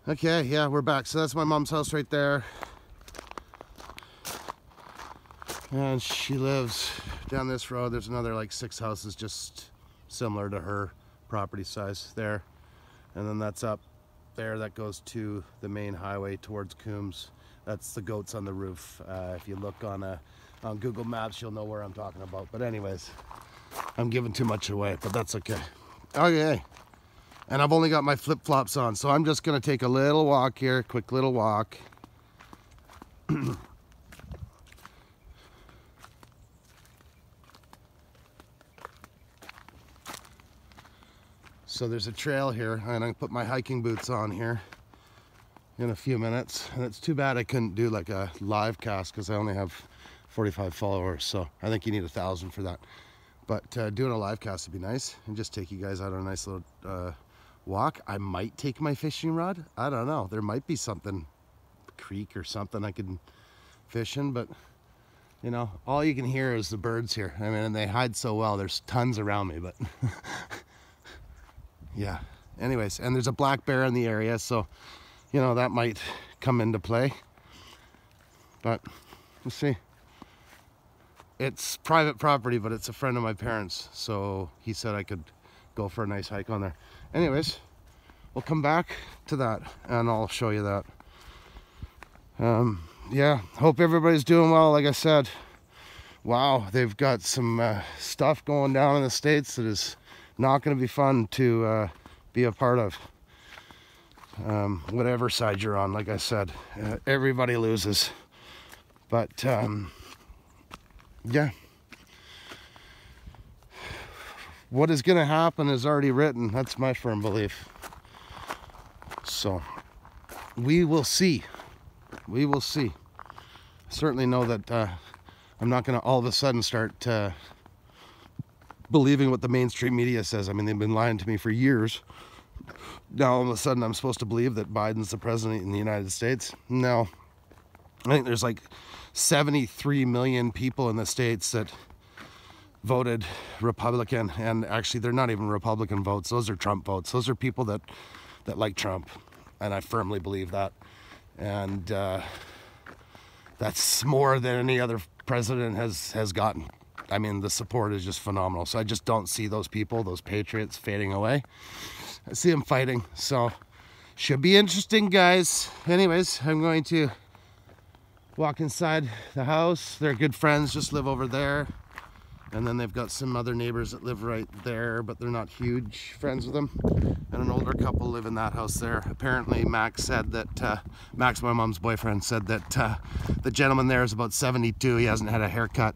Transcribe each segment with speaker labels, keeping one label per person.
Speaker 1: Okay, yeah, we're back. So that's my mom's house right there. And she lives down this road. There's another like 6 houses just similar to her property size there. And then that's up there, that goes to the main highway towards Coombs. That's the goats on the roof. If you look on Google Maps, you'll know where I'm talking about. But anyways, I'm giving too much away, but that's okay. Okay. And I've only got my flip-flops on, so I'm just gonna take a little walk here, quick little walk. So there's a trail here, and I'm gonna put my hiking boots on here in a few minutes. And it's too bad I couldn't do like a live cast because I only have 45 followers, so I think you need 1,000 for that. But doing a live cast would be nice, and just take you guys out on a nice little walk. I might take my fishing rod. I don't know. There might be something, creek or something I could fish in, but you know, all you can hear is the birds here. I mean, and they hide so well. There's tons around me, but yeah. Anyways, and there's a black bear in the area, so you know that might come into play. But we'll see. It's private property, but it's a friend of my parents, so he said I could go for a nice hike on there. Anyways, we'll come back to that and I'll show you that. Yeah, hope everybody's doing well. Like I said, wow, they've got some stuff going down in the States that is not going to be fun to be a part of. Whatever side you're on, like I said, everybody loses. But yeah, what is going to happen is already written. That's my firm belief. So we will see. We will see. I certainly know that I'm not going to all of a sudden start believing what the mainstream media says. I mean, they've been lying to me for years. Now all of a sudden I'm supposed to believe that Biden's the president in the United States. No. I think there's like 73 million people in the States that voted Republican, and actually they're not even Republican votes. Those are Trump votes. Those are people that like Trump, and I firmly believe that. And that's more than any other president has gotten. I mean, the support is just phenomenal. So I just don't see those people, those patriots, fading away. I see them fighting. So should be interesting, guys. Anyways, I'm going to walk inside the house. They're good friends, just live over there. And then they've got some other neighbors that live right there, but they're not huge friends with them. And an older couple live in that house there. Apparently Max said that, Max, my mom's boyfriend, said that the gentleman there is about 72. He hasn't had a haircut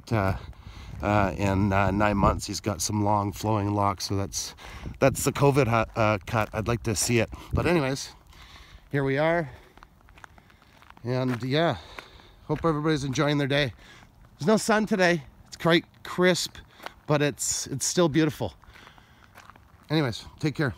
Speaker 1: in 9 months. He's got some long flowing locks, so that's the COVID cut. I'd like to see it. But anyways, here we are. And yeah, hope everybody's enjoying their day. There's no sun today. It's quite crisp, but it's still beautiful. Anyways, take care.